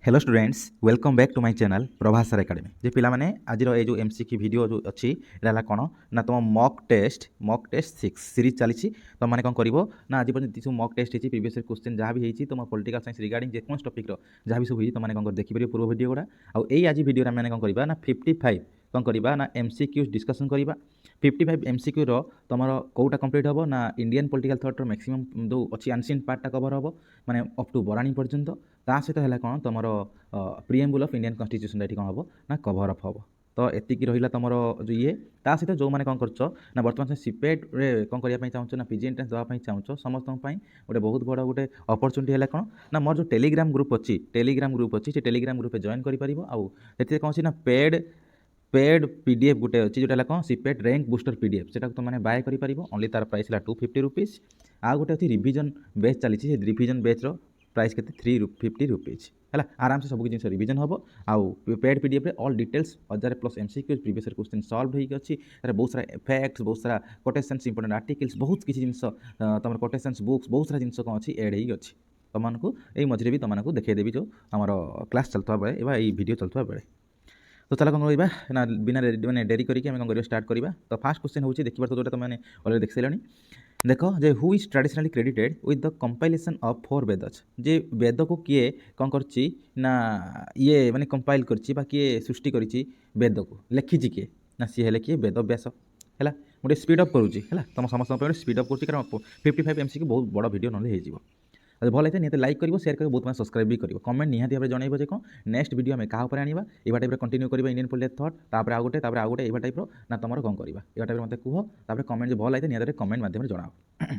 Hello students welcome back to my channel Prabhas sir academy जे पिला माने आज ये जो एमसीक्यू वीडियो जो अच्छी एला कौन ना तुम मॉक टेस्ट 6 सीरीज चली तुम मैंने कौन कर ना आज पर्यटन जो मॉक टेस्ट होती प्रीवियस क्वेश्चन जहाँ भी होती तुम पॉलिटिकल साइंस रिगार्डिंग जेको टॉपिक जहाँ भी सब होती तुमने कौन देखिपर पूर्व वीडियो गुड़ा आई आज वीडियो मैंने कौन करवा ना 55 कौन करवा ना एमसीक्यू डिस्कसन करवा 55 एमसीक्यू तुम कौटा कंप्लीट हम ना इंडियन पॉलिटिकल थॉट मैक्सिमम जो अच्छी एनसिएंट पार्टा कवर हम माने अप टू बराणी पर्यंत ता सहित है कौन तुम प्रिएम्बुल ऑफ इंडियन कॉन्स्टिट्यूशन ये कौन हम ना कवर अप हम तो एतिकी रहा तुम जो ये ता सहित जो मैंने कौन कर ना बर्तमान सीपेट रे कौन करने चाहूँ ना पीजी एंट्रेंस देवाई चाहूँ समस्त गोटे बहुत बड़ा गोटे अपरच्युनिटी है कौन ना मोर जो टेलीग्राम ग्रुप अच्छी से टेलीग्राम ग्रुप जॉइन कर कौन सी ना पेड पीडीएफ गोटे अच्छी जोटा कौन सीपेट रैंक बुस्टर पीडीएफ से तुमने बाय कर ओनली तार प्राइस है 250 रुपीज आ गोटे अच्छी रिविजन बैच चली रिविजन बैच प्राइस के 350 रुपीज है आराम से सब जिन रिविजन हम आउ paid PDF all details 1000+ MCQ previous question solve होगी बहुत सारा फैक्ट्स बहुत सारा कोटेशंस इंपोर्टेंट आर्टिकल्स बहुत किसी जिन तुम कोटेशंस बुक्स बहुत सारा जिन कौन अच्छी एड होगी तुमको यही मझे भी तुमको देखदेवी जो आम क्लास चलता बेले ये वीडियो चलता बेले तो चलो कौन करवा ना बिना मैंने डेरी करके कौन कर स्टार्ट करवा तो फास्ट क्वेश्चन होची देखिबार तो जोटा तुमने अलरेडी देख सारे देख जे who is traditionally credited with the compilation of 4 Vedas जे वेद को किए कौन करछि ना ये माने कंपाइल करछि बा किए सृष्टि करछि वेद को लिखिछि किए ना सी हेले किए वेद व्यास है गोटे स्पीड अप करुँची है तुम समस्त स्पीड अप करुँची कारण 55 एमसीक्यू बहुत बड़ वीडियो ना हो भल होता निहत लाइक कर शेयर कर बहुत मैंने सब्सक्राइब भी कर कमेंट निहाती भाव जनइब जे कौन नेक्स्ट वीडियो आम क्या आने यह टाइप कंटिन्यू करवा इंडियन पॉलिटिकल थॉट तापर आउ गोटे यह टाइप ना तुम कौन करवा यह टाइप मत कह कमेंट जो भल होता निहत कमेंट माध्यम जनाओ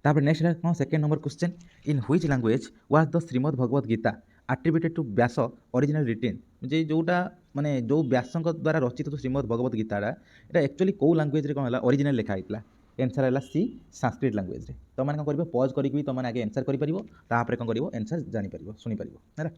तापर नेक्स्ट है कौन second number question in which language was the Shrimad Bhagavad Gita attributed to Vyasa original written जे जोटा माने जो व्यास द्वारा रचित तो श्रीमद् भगवत गीताटा यहाँ एक्चुअली कौ लैंग्वेज कौन है ओरिजिनल लिखा होता एनसर है सी संस्कृत लैंग्वेज तुम मैंने कौन कर पज करके तुमने आगे एनसर कर कौन कर एनसर जापर शुणिपार है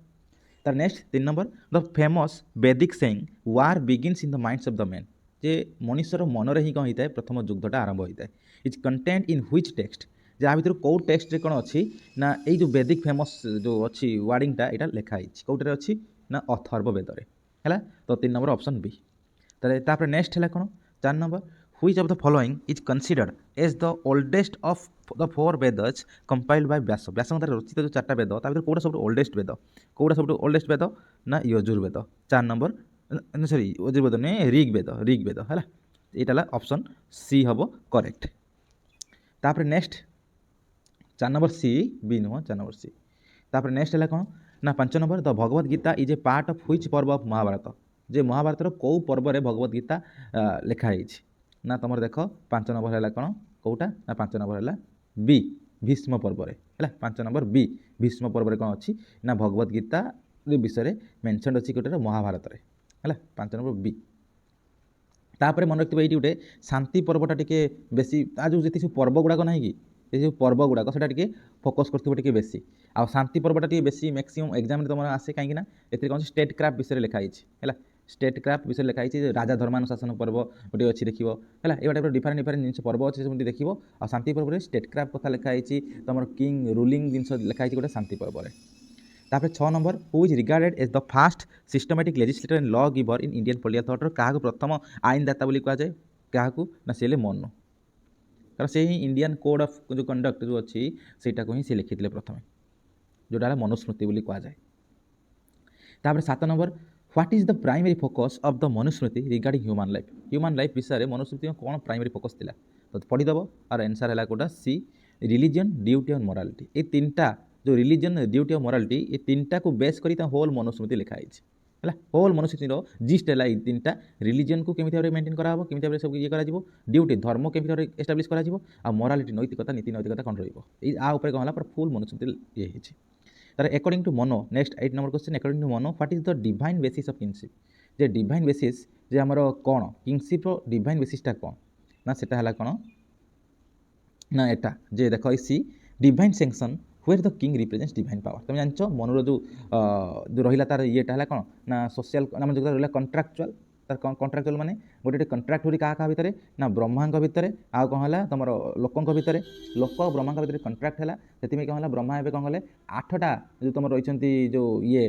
तार next 3 number the famous Vedic saying war begins in the minds of the man जे मनुष्यर मनरे ही कौन होता है प्रथम युद्धटा आरंभ होता है is content in which text जहाँ भर कौ टेक्स्ट कौन अच्छी ना ये जो वैदिक फेमस जो अच्छी वार्डिंगटा यहाँ लिखाई कौटे अच्छी ना अथर्व वेद है तो 3 नंबर ऑप्शन बी तापर नेक्स्ट है कौन 4 number which of the following is considered as the oldest of the 4 Vedas compiled by व्यास व्यास रचित जो 4टा वेद ता कौटा सब ओल्डेस्ट वेद कौटा सब ओल्डेस्ट वेद ना यजुर्वेद 4 नंबर सॉरी यजुर्वेद नहीं ऋग्वेद है यहाँ ऑप्शन सी हम करेक्ट तापर नेक्स्ट 4 नंबर सी बी नुह 4 नंबर सी तापर नेक्स्ट है कौन ना 5 number the Bhagavad Gita is a part of which पर्व ऑफ महाभारत जे महाभारत कौ पर्व रे भगवत गीता लिखाई ना तुम देख 5 नंबर है कौन कौटा ना 5 नंबर है बी भीष्म पर्व है 5 नंबर बी भीष्म पर्व कौन अच्छी ना भगवत गीता विषय मेनसन अच्छी गोटे महाभारत है 5 नंबर बी तापर मन रखिए ये गोटे शांति पर्वटा टी बेसी आज जी सब पर्व गुड़ाक ना कि ये पर्व गुड़ाक से फोकस कर बेसी आ शांति पर्वटा टी बेसी मैक्सिमम एग्जाम तुम आसे कहीं ए कौन स्टेट क्राफ्ट विषय लिखाई है स्टेट क्राफ्ट विषय लिखाई राजा धर्मानुशासन पर्व गोटे अच्छी देखो है ये टाइप डिफरेंट डिफरेंट जिन पर्व अच्छे से देखो आ शांति पर्व में स्टेट क्राफ्ट कथा लिखाई तुम किंग रूलिंग जिन लिखाई गोटे शांति पर्व तापर 6 number who is regarded as the first systematic legislator and law giver in Indian political thought क्या प्रथम आईनदाता बोली कहुए क्या ना सी मनु कारण से ही इंडियन कोड ऑफ जो कंडक्ट जो अच्छी सेटा को ही सी लिखी प्रथम जोटा मनुस्मृति बोली कहुए तापर 7 number what is the primary focus of the Manusmriti regarding human life विषय में मनुस्मृति कौन प्राइमरी फोकस थिला तो पढ़ीदेव और आंसर है कोटा सी रिलीजन ड्यूटी और मोरालिटी ये 3टा जो रिलीजन ड्यूटी और मोरालिटी ये 3टा को बेस करी होल मनुस्मृति लिखाई है होल मनुस्मृति जिस्ट है 3टा रिलीजन को केमी भाव में मेंटेन कराबो केमी भाव सब ये करा ड्यूटी धर्म केमी भाव एस्टाब्लिश करा मोरालिटी नैतिकता नीति नैतिकता कौन रही कौन है फुल मनुस्मृति ये होती तार according to Manu next 8 number question according to Manu what is the divine basis of kingship जे डिवाइन बेसिस जे आमर कौन किंगशिप डिवाइन बेसिसटा कौन ना सेटा है कौन ना एटा जे देख C divine sanction where the king represents divine power तुम जानच मनर जो जो रहा तार ये है कौन ना सोशल आम जो रहा कंट्राक्चुअल तार कंट्राक्चुअल माने गोटे कंट्राक्ट होरी क्या भितर ना ब्रह्मा भितर आउ कौन है तुम लोकों भितर लोक ब्रह्मा भितर कंट्राक्ट है से कौन है ब्रह्मा एवं कौन कले 8टा जो तुम रही जो ये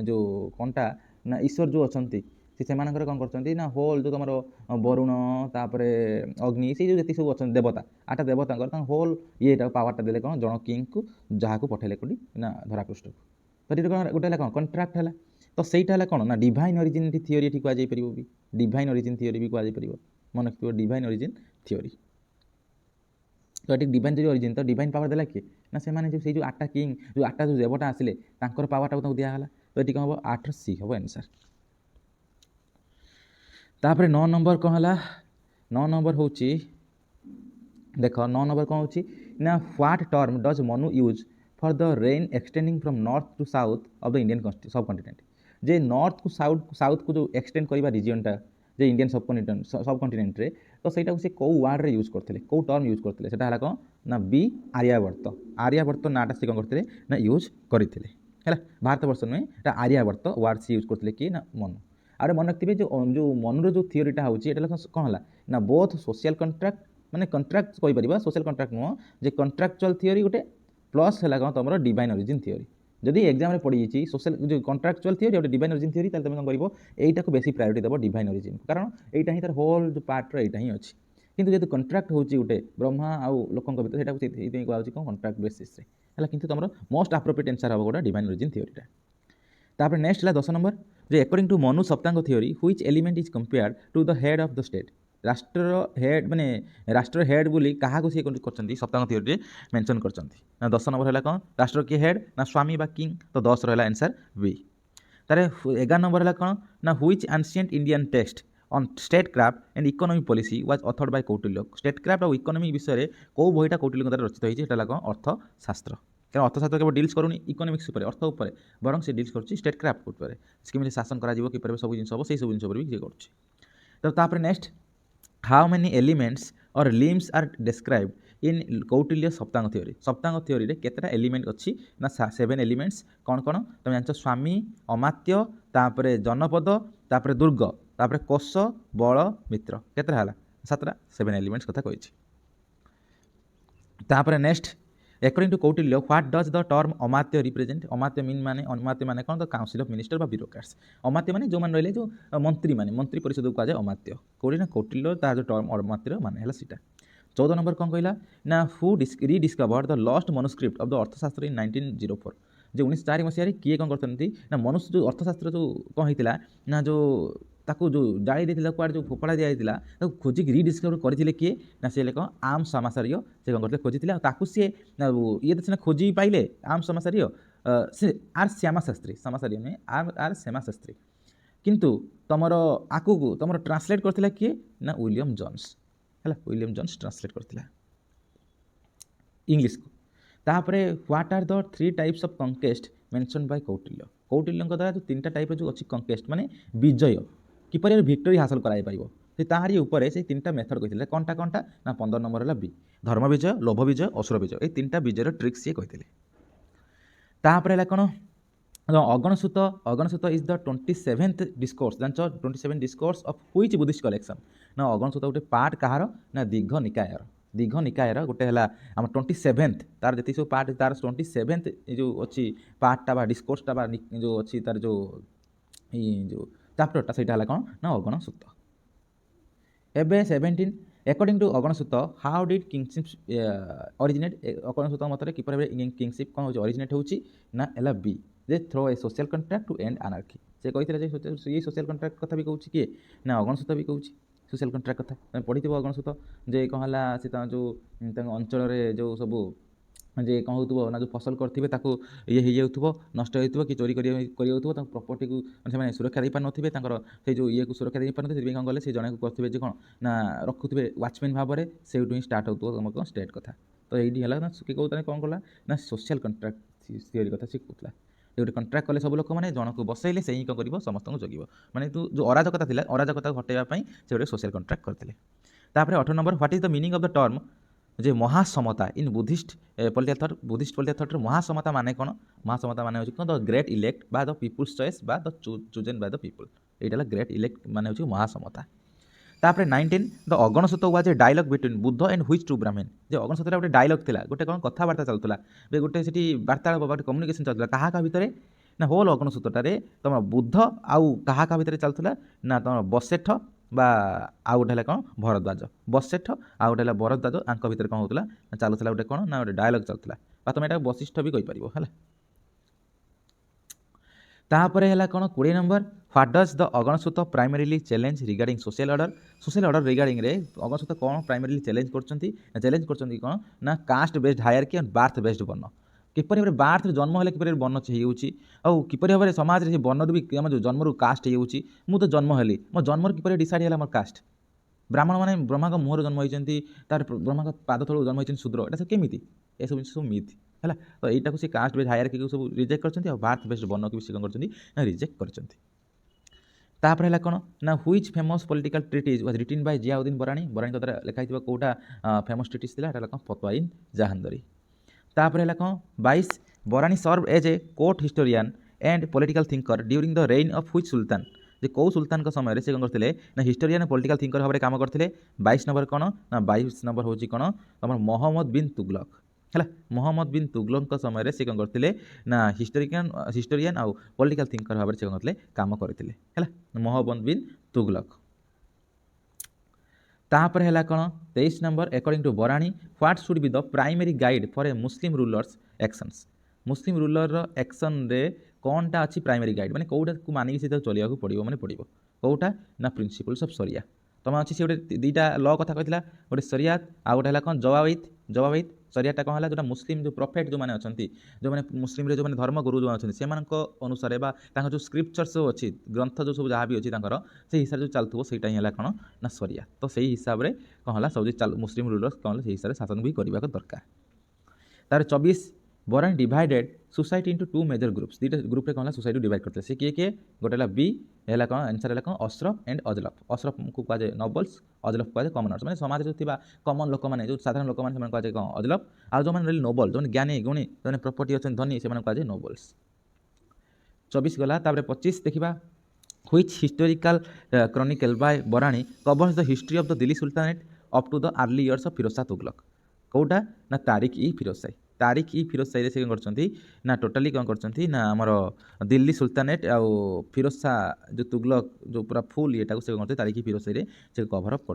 जो कौनटा ना ईश्वर जो अच्छा से कौन कर होल जो तुम वरुण तापर अग्नि से जो सब अच्छा देवता 8टा देवता होल ये पावरटा देले कौन जन किंग को जहाँ को पठेले कौटी ना धरापृष्ठ को तो ये गोटे कौन कंट्राक्ट है तो सहीटा है कौन ना डिवाइन ओरिजिन थियोरी ये कहुपर भी डिवाइन ओरिजिन थियोरी भी कहुपर मन रखिए डिवाइन ओरिजिन थियोरी तो ये डिवाइन जो ओरिजिन तो डिवाइन पावर देला किए ना से जो 8टा किंग जो 8टा जो देवता आसिले पावरटा को दिहला तो ये कौन हम 8 सी हम आंसर तापर 9 नंबर कौन है 9 नंबर हूँ देख 9 नंबर कौन हो ना what term does Manu use for the region extending from north to south of the Indian subcontinent जे नॉर्थ को साउथ को जो एक्सटेंड करवा रिजनटा जे इंडियन सब कॉन्टिनेंट रे तो सहीटा से कौ वार्ड रे यूज करते कौ टर्म यूज करते सेटा कौन ना बी आर्यावर्त नाटा से कौन करते ना यूज करते है भारतवर्ष नुहे आर्यावर्त वार्ड से यूज करते किए ना मनु आरे मन रखिए जो मनुर जो थियोरीटा होता कौन है ना बोथ सोशल कंट्राक्ट माने कंट्राक्ट कहीपर सोशल कंट्राक्ट नुह जे कंट्राक्चुअल थियोरी गोटे प्लस है कौन तुम डिवाइन ओरिजिन थियोरी जदि एग्जाम पड़ी जाइए सोशल जो कंट्राक्चुअल थियोरी और डिवाइन ओरिजिन थियोरी तुम कौन कर यहीटा को बेसी प्रायोरिटी देव डिवाइन ओरिजिन कारण यहाँ ही तार होल जो पार्ट रही अच्छी किंतु जेहतु कंट्राक्ट होची गोटे ब्रह्मा आउ लोकों भर से कौन कंट्राक्ट बेसिस है कि तुम मोस्ट अप्रोप्रिएट आंसर हम गोटे डिवाइन ओरिजिन थियोरीटा तापर नेक्स्ट है 10 नंबर जो according to Manu Saptanga theory which element is compared to the head of the state राष्ट्र हेड माने राष्ट्र हेड बोली क्या सी कर सप्तांग थियोरी मेंशन कर 10 नंबर है कौन राष्ट्र किए हेड ना स्वामी बा किंग तो 10 रहा आंसर बी तारे 11 नंबर है कौन ना which ancient Indian text on state craft and economy policy was authored bye Kautilya state craft और इकोनॉमी विषय कौ बहीटा कौटिल्य द्वारा रचित होता कौन अर्थशास्त्र क्या अर्थशास्त्र केवल डिल्स करूनी इकोनॉमिक्स उपर अर्थ उपर बरं से डिल्स कर स्टेट क्राफ्ट उपर केमी शासन कर सब जिन हम से सब जिन भी कर तो next how many elements or limbs are described in Kautilya Saptanga theory रे केतटा एलिमेंट अच्छी ना 7 एलिमेंट्स कौन कौन तुम जान स्वामी अमात्य तापर जनपद तापर दुर्ग तापर कोश बल मित्र केतटा है 7 एलिमेंट्स कथा कही तापर next according to Kautilya what does the term Amatya represent Amatya माने कौन द काउंसिल ऑफ मिनिस्टर बा ब्यूरोक्रेट्स अमात्य माने जो मान रहे जो मंत्री परिषद को कहुए अमात्य कौटी ना कौटिल्य तार जो टर्म अमात्य माने है सीटा 14 नंबर कौन कहला ना who rediscovered the lost manuscript of the Arthashastra in 1904 जो 1904 मसीह किए कौन करते ना मनुष्य जो अर्थशास्त्र जो कौन होता ना जो ताकू जो जाड़ी देता कुआड़ जो फोपड़ा दिया खोजिक रिडिस्कवर करते किए ना से कौन आम समाचार्य से कौन करते खोजी सी ये तो सीना खोजी पाइले आम समाचार्य से आर श्यामा शास्त्री समाचार्य नुहे आर श्यामा शास्त्री किंतु तुमर आकू तुम ट्रांसलेट करता किए ना विलियम जोन्स है विलियम जोन्स ट्रांसलेट करता इंग्लिश को तापर what are the 3 types of conquest mention by Kautilya द्वारा जो 3टा टाइप जो अच्छी कंकेस्ट माने विजय किपर विक्टोरी हासिल कर ताहारी उपर से 3टा मेथड कहते कौनटा ना 15 नंबर है बी धर्म विजय लोभ विजय असुर विजय ये 3टा विजयर ट्रिक्स ये कहते तापर है कौन अगणसूत इज द 27th डिस्कोर्स जान 27 discourse of which Buddhist collection ना अगणसूत गोटे पार्ट कहार ना दीर्घ निकायर गोटे है आम 27th तार जी सब पार्ट तार 27th जो अच्छी पार्टा डिस्कोर्सटा जो अच्छी तार जो चैप्टरटा सहीटा है कौन ना अगणसूत एबे 17 according to Agganna Sutta how did kingship originate Agganna Sutta मत किपर किंगशिप कौन ओरिजिनेट होची ना एला बी जे through a social contract to end anarchy से कहते ये सोशल कंट्राक्ट कथा भी कहूँ किए ना अगणसूत भी कहूँ सोशल कंट्राक्ट कथा पढ़ी अगणसूत जे कौन है से जो अंचल जो सब जे कौन हो ना जो फसल करते ये हो नष्ट हो कि चोरी कर प्रॉपर्टी को मैंने सुरक्षा दे पार थे जो ये को सुरक्षा दे पारे से कौन कले से जन को करते कौन ना रखुवे वाचमैन भाव में से ही स्टार्ट हो तुम कौन स्टेट कथा तो ये है ना किए कहते कौन कला ना सोशल कंट्राक्ट थियोरी कथा सी कहला गोटे कंट्राक्ट कले सब लोक मैंने जन को बसैले से ही कौन कर समस्त जगिब माने तू जो अराजकता था अराजकता हटाइवाई से गोटे सोशल कंट्राक्ट करते 18 number what is the meaning of the term जे Mahasammata in Buddhist political thought Mahasammata माने कौन महासमता माने कौन the great elect the people's choice the chosen by the people यहाँ ग्रेट इलेक्ट माने महासमता तापर 19 the Agganna Sutta was a dialogue between Buddha and which two Brahmin जे अगणसूत्र गोटे डायलॉग थिला गोटे कोन कथावार्ता चलतला गोटे सेठी वार्तालाप गोटे कम्युनिकेशन चलतला काहा का भितरे ना होल अगणसूत्रटारे तुम बुद्ध आउ काहा का भितरे चलतला ना तुम बसेठ बा आउ गोटे है कौन भरद्वाज बसेठ आउ गोटे है भरद्वाज आंक भितर कौन होता चलुला गोटे कौन ना गोटे डायलॉग चलुला तुम यहाँ वशिष्ठ भी कहीपर है तापर है कौन 20 number what does the Agganna Sutta primarily challenge regarding social order regarding रे अगणसूत्र कौन प्राइमरीली चैलेंज कर कौन ना caste based hierarchy and birth based varna किपर भाव बार्थ जन्म है किपर वर्ण हो किपर भाव समाज में वर्ण भी जो जन्म कास्ट हो तो जन्म हेली मो जन्म किपर डिसाइड है मोर कास्ट ब्राह्मण मैंने ब्रह्मा मुहर जन्म होती तार ब्रह्मा पाद तल जन्म होती शूद्र यहाँ सब केमी ये सब जिन सब मिथ है तो यहाँ से कास्ट बेस्ड हायरार्की को सब रिजेक्ट कर बार्थ बेस्ड वर्ण को भी कौन कर रिजेक्ट कर है कौन ना which famous political treatise was written by Ziauddin Barani द्वारा लिखाई कौटा फेमस ट्रिटीज थी कौन फतवा इन जहांदरी तापर है कौन 22 Barani serve as a court historian and political thinker during the reign of which sultan जे कौ सुल्तान समय से कौन करते ना हिस्टोरियन पॉलिटिकल थिंकर भाव में काम करते 22 नंबर कौन ना 22 नंबर हूँ कौन तुम मोहम्मद बिन तुगलक है मोहम्मद बिन तुगलक समय से कौन करते ना हिस्टोरियन आउ पॉलिटिकल थिंकर भाव में से कौन करते काम करते है मोहम्मद बिन तुगलक तापर है कौन 23 नंबर अकॉर्डिंग टू बरानी what should be the primary guide for a Muslim rulers actions Muslim ruler action रे कौनटा अच्छी प्राइमरी गाइड माने कौटा को मानिक से चलिया पड़ो माने पड़ो कौटा ना प्रिंसिपल्स ऑफ शरिया तुम अच्छी से गोटे दुईटा ल कथा कहला गोटे शरियात आ गोटे है कौन जवाबित शरियाटा कौन है जो मुस्लिम जो प्रॉफिट जो मैंने अच्छा जो मैंने मुस्लिम जो मैंने धर्मगुरु जो अच्छा से अनुसार जो स्क्रिप्चर्स जो अच्छी ग्रंथ जो सब जहाँ भी अच्छी से हिसाब से चलुव से है कौन ना शरिया तो सही हिसाब से कौन है सब मुस्लिम रूलर्स कौन से हिसाब से शासन भी करने दरकार तार 24 Barani divided society into 2 major groups दुईटा ग्रुप रे कौन सोसाइटी डिवाइड करते से किए गोटे है बी है कौन आंसर है कौन अशरफ एंड अजलफ अशरफ को कहुए नोबल्स अजलफ कहुए कमनर्स मैंने समाज जो कमन लोक मैंने जो साधारण लोक मैंने कहुए कौन अजलफ आज जो मैंने नोबल जो ज्ञानी गुणी जो प्रॉपर्टी अच्छा धनी से कहुए नोबल्स 24 गला 25 देखा which historical chronicle by Barani covers the history of the Delhi sultanate up to the early years of Firoz Shah Tughlaq कौटा ना तारिक ई फिरोज शाही से ना टोटाली कौन कर ना आमर दिल्ली सुल्तानेट आउ फिरोज शाह जो तुगलक जो पूरा फुल ये से कौन तारिक ई फिरोज शाही से कभर अप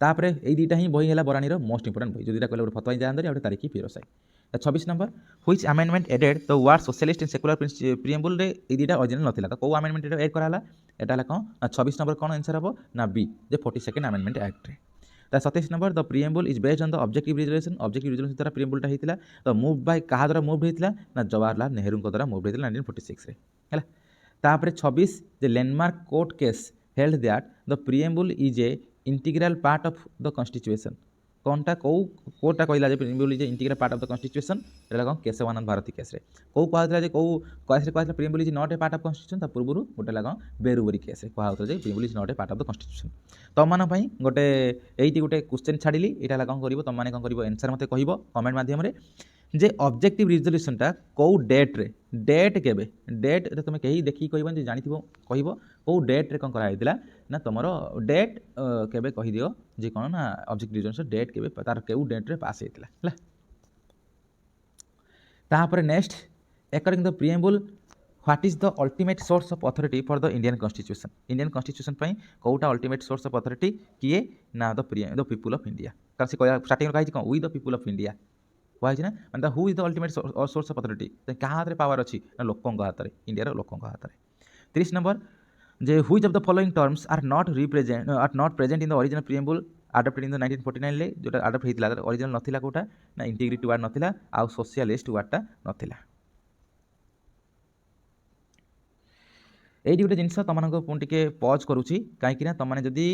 कर यही दुईटा ही बही है बरानी मोस्ट इंपोर्टेंट बही जो दुटा कहले फतवा जहांदरी और Tarikh i Firoz Shahi 26 number which amendment added the word socialist and secular preamble रे ए दुटा ओरिजिनल नथिला तो कौ अमेंडमेंट एड कराला एटा है कौन 26 नंबर कौन आंसर हम ना B J 42nd amendment act रे 27 number the preamble is based on the objective resolution द्वारा प्रिएम्बुलटा होता तो मूव बाय क्या द्वारा मूव होता ना जवाहरलाल नेहरू द्वारा मूव होता 1946 है तापर 26 the landmark court case held that the preamble is a integral part of the constitution कौनटा कौ कोर्टा कहला preamble is a integral part of the constitution एटा कौन केशवानंद भारती केस कौ कहला कौ केस कहला preamble is not a part of constitution ता पूर्व गोटे कौन बेरुबरी केस कहता preamble is not a part of the constitution तुम गोटे यही गोटे क्वेश्चन छाड़ी यहाँ कौन कर तुम कौन कर आंसर मत कह कमेंट मध्यम जे ऑब्जेक्टिव रिजोल्यूशनटा कौ डेट्रे डेट केबे डेट तुम कहीं देखिए कह जानी कह कौ डेट्रे कौन कराइला ना तुम डेट केबे कहीदि जे कौन ना ऑब्जेक्टिव रिजोल्यूशन डेट केबे तार केउ डेट्रे पास होता है तापर next according the preamble what is the ultimate source of authority for the Indian constitution कौटा अल्टीमेट सोर्स ऑफ अथॉरिटी किए ना द पीपुल ऑफ इंडिया कारण से स्टार्टिंग कही कौन we the people of India कही ना मैंने who is the ultimate source of authority क्या हाथ में पावर अच्छी ना लोकों हाथ में इंडिया लोकों हाथ में 30 नंबर जे which of the following terms are not present in the original preamble adopted in the 1949 ले जो आडप्ट होता ओरिजिनल नथिला कोटा ना इंटीग्रिटी वार्ड नथिला आ सोशलिस्ट वार्डटा नथिला यही गोटे जिनस तुम टे पज करुँची कहीं तुमने जदि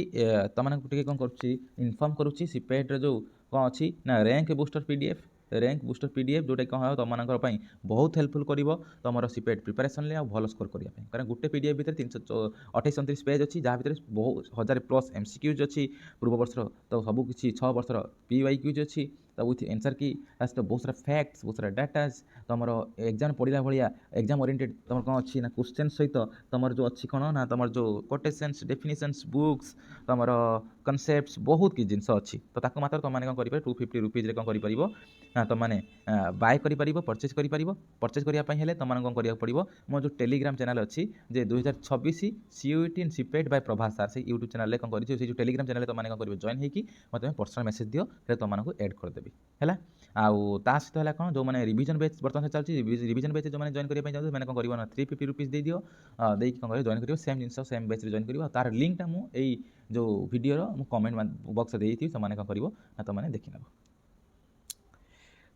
तुमको कौन करफर्म करुँची सीपेट जो कौन अच्छी ना रैंक बूस्टर पीडीएफ जोटा कौन है तुम बहुत हेल्पफुल कर तुम सीपेट प्रिपेरेसन भल स्कोर करने कारण गोटे पीडीएफ भितर 328-29 पेज अच्छी जहाँ भितर बहुत 1000+ एमसीक्यूज अच्छी पूर्व वर्षर तो सबकि 6 वर्षर पीवाईक्यूज अच्छी तो विथ आंसर की तो बहुत सारा फैक्ट्स बहुत सारा डाटाज तुम एग्जाम पढ़ला भाया एग्जाम ओरिएंटेड तुम कौन अच्छी ना क्वेश्चन सहित तुम जो अच्छी कौन ना तुम जो कोटेशंस डेफिनेशंस बुक्स तुम कनसेप्ट्स बहुत किसी जिन अच्छी तो ताको मात्र तुम कौन कर 250 रुपीज कौन कर ना तुमने बाय कर परचेज कर परचेज करने तुम कौन करा पड़ो मो जो टेलीग्राम चैनल अच्छी जे 2026 CUET and CPET by Prabhas sir से यूट्यूब चैनल कौन कर जो टेलीग्राम चैनल तुमने कौन कर जॉइन होगी मतलब पर्सनल मेसेज दियो फिर तुमको एड करदेवी है आउ ता सहित है कौन जो मैंने रिविजन बैच बर्तमान चलती रिविजन बैच जो मैंने जॉइन करने चाहिए मैंने कौन कर 350 रुपीज दे दियो देकी कौन कर जॉइन कर सेम जिन सेम बैच जॉइन कर तार लिंकटा मुझे जो वीडियो कमेंट बक्स देती से कौन कर तुमने देखी नेब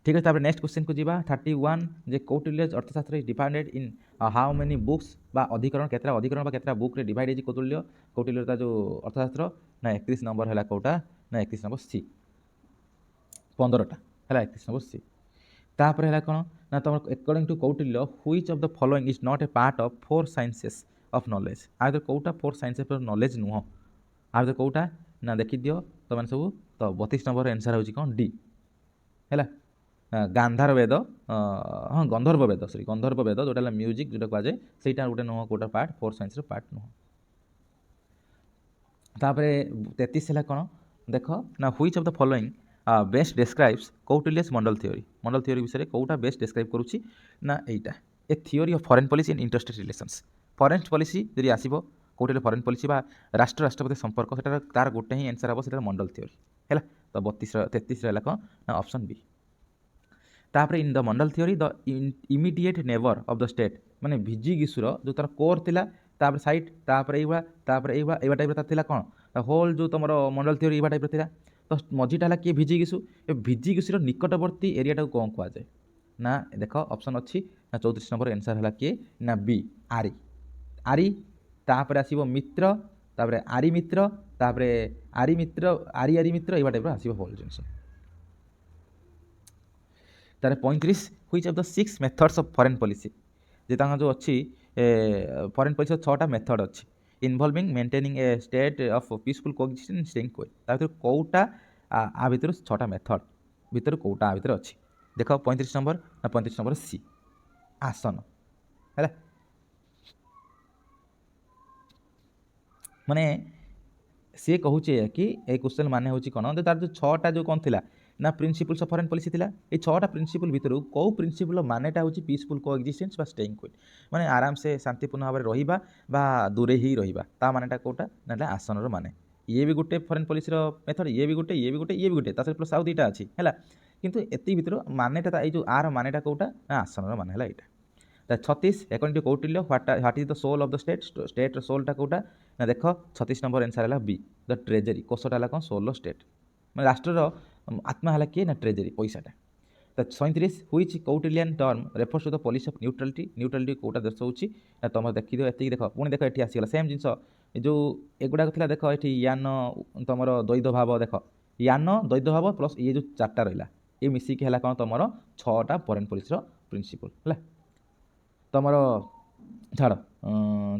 ठीक है नेक्स्ट क्वेश्चन को जीवा 31 जे कौटिल्यज अर्थशास्त्र is divided in how many books बा अधिकरण केतरा अधिकरण बा केतरा बुक रे डिवाइड है कौटिल्यता जो अर्थशास्त्र ना 31 नंबर है कौटा ना 31 नंबर सी 15टा है 31 नंबर सी तापर है कौन ना तुम according to Kautilya which of the following is not a part of 4 sciences of knowledge आदर कौटा 4 साइंसेस ऑफ नॉलेज नुह आदर कौटा ना देखि दियो तुम सब तो 32 नंबर आंसर होची कौन डी है गांधार वेद हाँ गंधर्व वेद सॉरी गंधर्व वेद जोटा म्यूजिक जोटा कहुए से गोटे नुह कौटा पार्ट 4 साइंस पार्ट नुह तापर 33 है कौन देख ना which of the following best describes Kautilya's Mandal theory विषय कौटा बेस्ट डिस्क्राइब करुच्ची ना एटा a theory of foreign policy in interstate relations foreign policy जब आसो कौटिल्य फॉरेन पॉलिसी बा राष्ट्र राष्ट्रपति संपर्क से तार गोटे ही आंसर हम से मंडल थ्योरी है तो 33 है कौन ना ऑप्शन बी तापर in the Mandal theory the immediate neighbour of the state माने भिजी गिसुर जो तार कोर थिला तापर साइट तापर एवा टाइप था कौन होल जो तुम मंडल थ्योरी एवा टाइप थिला तो मझीटा है किए भिजी गिसु भिजी गिसुर निकटवर्ती एरियाटा कौन कहुए ना देख ऑप्शन अच्छी ना 34 नंबर आंसर है किए ना बी आरी आरी तापर आसीबो मित्र तापर आरी मित्र तापर आरी मित्र आरी मित्र एवा टाइप आसीबो होल जिनस तार 35 which of the 6 methods of foreign policy जे जो अच्छी फॉरेन पॉलिसी 6टा मेथड अच्छी involving maintaining a state of peaceful coexistence staying कोई ता भीतर कौटा आ भीतर 6टा मेथड भीतर कौटा आ भीतर अच्छी देख 35 नंबर ना 35 नंबर सी आसन है माने सी कहूचे कि ए क्वेश्चन माने होची कोन तार जो 6टा जो कौन थिला ना प्रिंसिपल्स ऑफ फॉरेन पॉलिसी थिला ए 6टा प्रिंसिपल भीतर कौ प्रिंसिपल मानेटा होची पीसफुल कोएक्जिस्टेंस बा स्टेइंग कोई माने आराम से शांतिपूर्ण भाव में रहिबा बा दूरे ही रहिबा ता मानेटा कोटा ना आसनर माने ये भी गोटे फॉरेन पॉलिसी मेथड ये भी गोटे ये भी गोटे ये भी गोटे तासे प्लस आउ दुईटा अछि हैला किंतु एति भीतर मानेटा ए जो आर मानेटा कोटा ना आसनर माने हैला एटा 36 according to Kautilya what is the soul of the state सोलटा कोटा ना देख 36 नंबर आंसर है बी द ट्रेजरी कोषटा है कौन सोल स्टेट मैं राष्ट्र आत्मा है किए ना ट्रेजरी पैसाटा तो 37 which Kautilyan term refers to the policy of neutrality कौटा दर्शाऊँगी ना तुम देखी दियो एति देख पुणी देख ये आसीगला सेम जिनस जो एगुड़ाक था देख ये यान तुम द्वैध भाव देख यान द्वैध भाव प्लस ये जो 4टा रहा ये मिसिकी है कौन तुम 6टा फॉरेन पॉलिसी प्रिंसिपल है तुम छाड़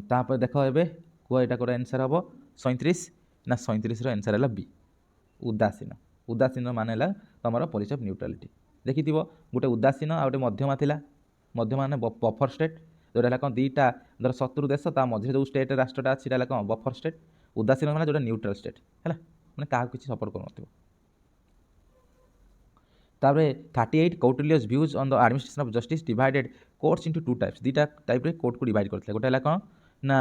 तापर देख ए कह यहाँ कौट आंसर हम 37 ना 37 आंसर है बी उदासीन उदासीन माने तुम पॉलिसी ऑफ न्यूट्रालिटी देखी गोटे उदासीन आ गए मध्यमा थिला मध्यमा माने बफर स्टेट जोटा है कौन दुईटा धर शत्रु देश ता मझे जो स्टेट राष्ट्रटा अच्छी कौन बफर स्टेट उदासीन माने जोटा न्यूट्राल स्टेट है मैंने क्या किसी सपोर्ट कर तापर 38 Kautilya's views on the administration of justice divided courts into 2 types दुईटा टाइप रे कोर्ट को डिवाइड करते गोटे है कौन ना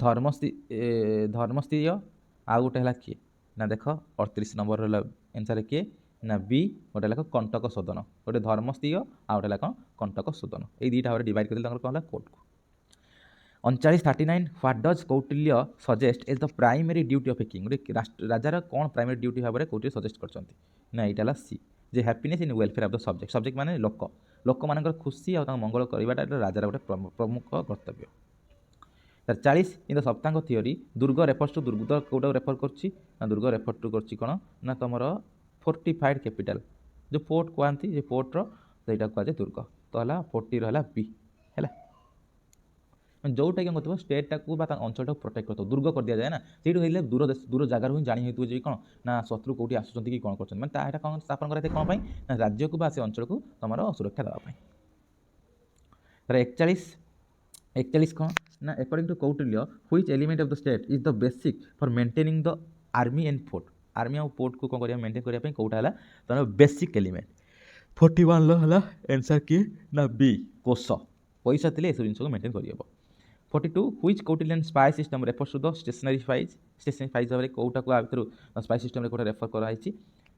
धर्मस्तीय आ गोटे है किए ना देख 38 नंबर आंसर किए ना बी गोटे है कंटक शोधन गोटे धर्मस्तीय आ गोटे है कौन कंटक शोधन ये दुईटा भाव डिवाइड कर कौन कोर्ट को 39 what does Kautilya suggest as the primary duty of a king गोटे राजार कौन प्राइमरी ड्यूटी भाव में कौटिल्य सजेस्ट कर ना यहाँ सी जे happiness in welfare of the subject माने लोक मान खुशी और मंगल करवाटा राजार गोटे प्रमुख कर्तव्य 40 in the Saptanga theory durga refers to durga कौटा रेफर कर दुर्ग रेफर टू कर कौन ना तुम फोर्टिफाइड कैपिटल जो पोर्ट कहती पोर्टर यहाँ कहुए दुर्ग तो है 40 रहा बी है जोटा कि कौन स्टेटा को अंचल प्रोटेक्ट करते दुर्ग कर दि जाए ना से दूर दूर जगार ही जानी होती है कौन ना शत्रु कौटी आसुँच कि कौन कर मैंने कौन स्थापन कराए कौन ना राज्य को से अंचल को तुम सुरक्षा देवाई। तर 41 कौन ना according to Kautilya which element of the state is the basic for maintaining the army and fort army और फोर्ट को कौन कर मेंटेन करने कौटा है तार बेसिक एलिमेंट 41 है आंसर किए ना बी कोष पैसा थे सब जिन मेंटेन कर 42 which Kautilyan spy system refers to the stationary फाइज भाव में कौटा को भर स्पाई सिस्टम कौटा रेफर कराई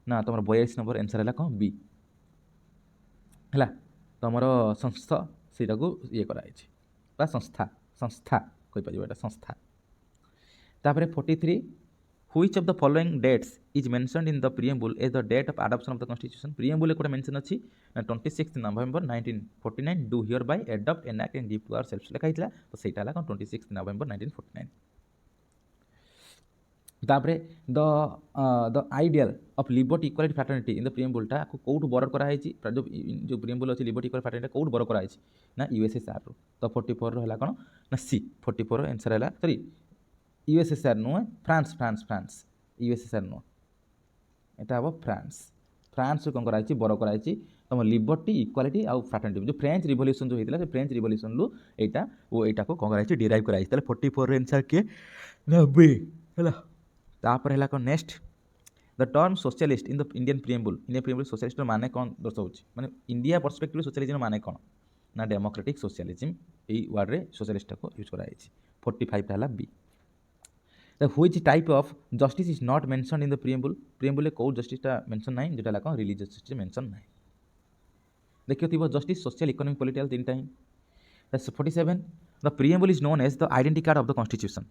ना तुम 42 नंबर आंसर है कौन बी है तुम संस्था से ये कराई संस्था संस्था कहीपर यहाँ संस्था। तापर 43 which of the following dates is mentioned in the preamble as the date of adoption of the constitution preamble एक मेंशन अच्छी 26 November 1949 do hereby adopt enact and give to ourselves लिखाई तो सहीटा है 26 November 1949। तापर the ideal of liberty equality fraternity in the प्रिएम्बुलटा कौट बरड कराई जो प्रिएम्बुल अच्छी लिबर्टी इक्वालिटी फ्रैटर्निटी कौट बरड कराई ना यूएसएसआर रू तो 44 है कौन ना सी 44 आंसर है सॉरी यूएसएसआर नुहे फ्रांस फ्रांस फ्रांस यूएसएसआर नुह यहाँ हम फ्रांस फ्रांस कौन कराई बर कराई तुम लिबर्टी इक्वालिटी आउ फ्रैटर्निटी जो फ्रेंच रिवोल्यूशन जो होता है फ्रेंच रिवोल्यूशन रू यहाँ को कौन कराई डिराइव कराई 44 आंसर किए ना बी है तापर है कौन next the term socialist in the Indian preamble socialist माने कौन दर्शाऊँ माने इंडिया पर्सपेक्टिव सोशलिज्म माने कौन ना डेमोक्रेटिक सोशलिज्म यही वर्ड रे सोशलिस्ट को यूज कराई 45 है B. Which type of justice is not mention in the preamble कौ जस्टिसटा मेंशन ना जोटा कौन रिलीजियस जस्टिस मेंशन ना देखिए थी जस्टिस सोशल इकोनॉमिक पॉलिटिकल तीन time. 47 the preamble is known as the identity card of the constitution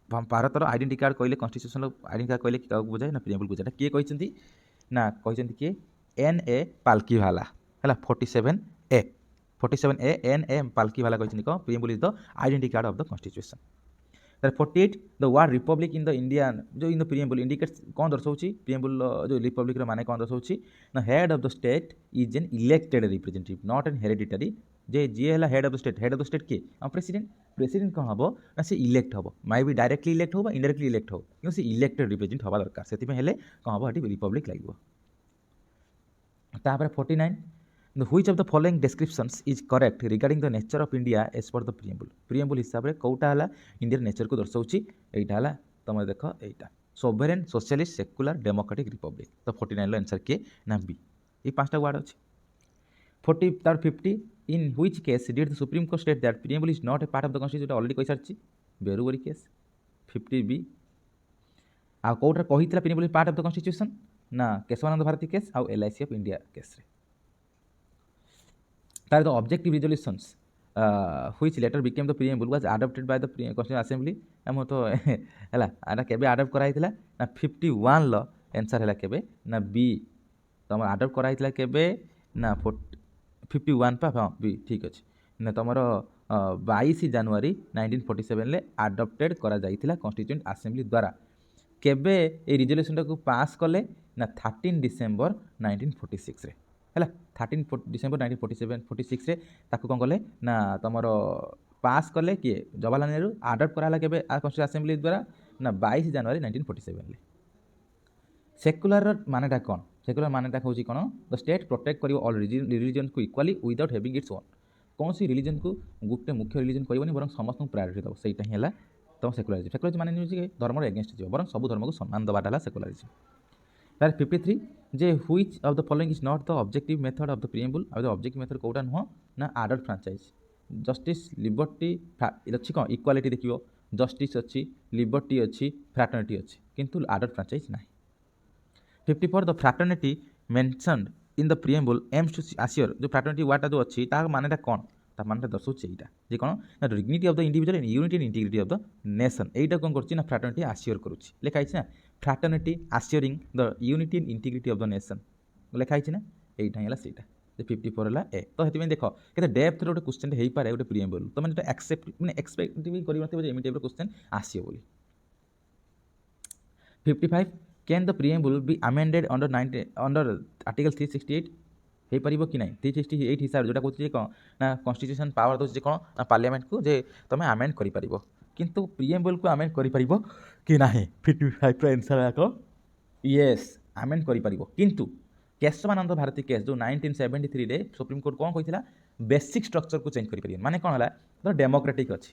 भारतर आइडेंटिटी कार्ड कहले कॉन्स्टिट्यूशन आइडेंटिटी कार्ड कहले क्या बुझाए ना प्रिएम्बुल बुझाए किए कहते ना कहते किए एन.ए. पाल्कीवाला है 47 एन.ए. पाल्कीवाला कहते कौन preamble is the identity card of the constitution. 48 the word republic in the Indian जो इन द प्रिएम्बुल इंडिकेट्स कौन दर्शाऊँ प्रिएम्बुल जो रिपब्लिक माने कौन दर्शाऊँ ना head of the state is an elected representative not an hereditary जे जी है हेड ऑफ द स्टेट किए प्रेसिडेंट प्रेसिडेंट कौन हम ना से इलेक्ट हम माइ भी डायरेक्टली इलेक्ट हो इनडायरेक्टली इलेक्ट हो क्योंकि से इलेक्टेड रिप्रेजेंट हवा दरकार से कौन हम ये रिपब्लिक लगे। तापर 49 the which of the following descriptions is correct regarding the nature of India as per the preamble हिसाब से कौटा है इंडियन नेचर को दर्शाऊँ यहाँ है तुम देख यहाँ sovereign socialist secular democratic Republic तो 49 आंसर किए ना बी ये 5टा वर्ड अच्छे। 50 in which case did the supreme court state that preamble is not a part of the constitution already कही सारी बेरुवरी केस 50 बी आ कौटा कही preamble part of the constitution ना केशवानंद भारती केस आउ LIC ऑफ इंडिया केस रे तार the objective resolutions which later became the preamble was adopted by the constitution assembly हम तो है केबे अडॉप्ट कराइथिला ना 51 ल आंसर है केबे ना बी तुम अडॉप्ट कराइथिला केबे ना 51 पा हाँ बी ठीक अच्छे ना तुम 22 जनवरी 1947 अडॉप्टेड करा जाइथिला कॉन्स्टिट्यूएंट असेंबली द्वारा केबे ए रिजोल्यूशन को पास कले ना 13 डिसेम्बर 1946 रे है 13 डिसेम्बर 1946 रे ताको कौन कले ना तुम पास कले किए जवाहरलाल नेहरू अडॉप्ट कराला केबे कॉन्स्टिट्यूएंट असेंबली द्वारा ना 22 जनवरी 1947 सेक्युलर मानेटा कौन सेक्युलर मानेटा हूँ कौन द स्टेट प्रोटेक्ट कर ऑल रिलीजन को equally without having its own कौन सी रिलीजन को गोटे मुख्य रिलीजन करनी बर समस्त प्रायोरिटी दब से है तुम सेक्युलरिज्म माने नहीं धर्म एगेन्स्ट जीव बर सब धर्म को सम्मान दबाटा है सेक्युलरिज्म। तार 53 जे which of the following is not the objective method of the preamble अब ऑब्जेक्टिव मेथड कौटा नुह ना अडल्ट फ्रांचाइज जस्टिस लिबर्टी अच्छी कौन इक्वालिटी देखिए जस्टिस अच्छी लिबर्टी अच्छी फ्रैटर्निटी अच्छी किंतु अडल्ट फ्रांचाइज ना। 54 the fraternity mentioned in the preamble aims to assure जो फ्रैटर्निटी वार्डटा जो अच्छी तार मानेटा कौन तार मानेटा दर्शाऊँ यहाँ जे कौन ना dignity of the individual and unity and integrity of the nation यहाँ कौन कर फ्रैटर्निटी आश्योर करुच्ची लिखाई ना fraternity assuring the unity and integrity of the nation लिखाई ना यहाँ है सहीटा 54 है ए तो ये देख के डेप्थ गोटे क्वेश्चन हो पाए गोटे प्रिएम्बुल तो मैंने एक्सेप्ट मैंने एक्सपेक्ट भी करमि क्वेश्चन आसो बोली। 55 can the preamble be amended under article 368 ହେଇପାରିବ କି ନାହିଁ 368 ହିସାବରେ ଯେଉଁଟା କହୁଛି ଯେ କ'ଣ ନା କନଷ୍ଟିଟ୍ୟୁସନ୍ ପାୱାର ଦେଉଛି ଯେ କ'ଣ ନା ପାର୍ଲିଆମେଣ୍ଟକୁ ଯେ ତୁମେ ଆମେଣ୍ଡ କରିପାରିବ, କିନ୍ତୁ ପ୍ରିଏମ୍ବଲ୍କୁ ଆମେଣ୍ଡ କରିପାରିବ କି ନାହିଁ? 55ର ଆନ୍ସର୍ ଯାକ ୟେସ୍ ଆମେଣ୍ଡ କରିପାରିବ। କିନ୍ତୁ କେଶବାନନ୍ଦ ଭାରତୀ କେସ୍ ଯେଉଁ 1973ରେ ସୁପ୍ରିମକୋର୍ଟ କ'ଣ କହିଥିଲା, ବେସିକ୍ ଷ୍ଟ୍ରକ୍ଚରକୁ ଚେଞ୍ଜ କରିପାରିବେ। ମାନେ କ'ଣ ହେଲା, ତ ଡେମୋକ୍ରାଟିକ୍ ଅଛି,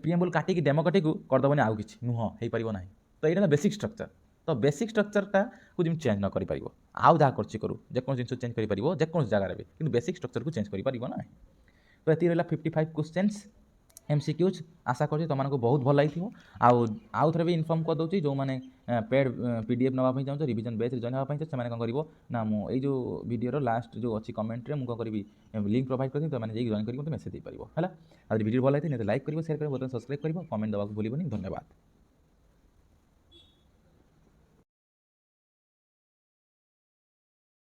ପ୍ରିଏମ୍ବଲ୍ କାଟିକି ଡେମୋକ୍ରାଟିକ୍କୁ କରିଦେବନି ଆଉ କିଛି ନୁହଁ, ହେଇପାରିବ ନାହିଁ। ତ ଏଇଟା ହେଲା ବେସିକ୍ ଷ୍ଟ୍ରକ୍ଚର। ତ ବେସିକ୍ ଷ୍ଟ୍ରକ୍ଚରଟାକୁ ଯେମିତି ଚେଞ୍ଜ ନ କରିପାରିବ, ଆଉ ଯାହା କରୁଛି କରୁ, ଯେକୌଣସି ଜିନିଷ ଚେଞ୍ଜ କରିପାରିବ ଯେକୌଣସି ଜାଗାରେ ବି, କିନ୍ତୁ ବେସିକ୍ ଷ୍ଟ୍ରକ୍ଚରକୁ ଚେଞ୍ଜ କରିପାରିବ ନାହିଁ। ତ ଏତିକି ରହିଲା 55 କ୍ୱେଶ୍ଚନ୍ସ MCQs। ଆଶା କରୁଛି ତୁମମାନଙ୍କୁ ବହୁତ ଭଲ ଲାଗିଥିବ। ଆଉ ଥରେ ବି ଇନଫର୍ମ କରିଦେଉଛି, ଯେଉଁମାନେ ପେଡ୍ PDF ନେବା ପାଇଁ ଚାହୁଁଛ, ରିଭିଜନ୍ ବେଚ୍ରେ ଜଏନ୍ ହେବା ପାଇଁ ଚାହୁଁଛ, ସେମାନେ କ'ଣ କରିବ ନା ମୁଁ ଏଇ ଯେଉଁ ଭିଡ଼ିଓର ଲାଷ୍ଟ ଯେଉଁ ଅଛି କମେଣ୍ଟରେ ମୁଁ କ'ଣ କରିବି ଲିଙ୍କ୍ ପ୍ରୋଭାଇଡ଼ କରିବି, ତୁମେ ଯାଇକି ଜଏନ୍ କରିକି ମୋତେ ମେସେଜ୍ ଦେଇପାରିବ ହେଲା। ଆଉ ଯଦି ଭିଡ଼ିଓ ଭଲ ଲାଗିଥାଏ ନିହାତି ଲାଇକ୍ କରିବ, ସେୟାର କରିବ, ବର୍ତ୍ତମାନ ସବସ୍କ୍ରାଇବ୍ କରିବ, କମେଣ୍ଟ ଦେବାକୁ ଭୁଲିବନି। ଧନ୍ୟବାଦ।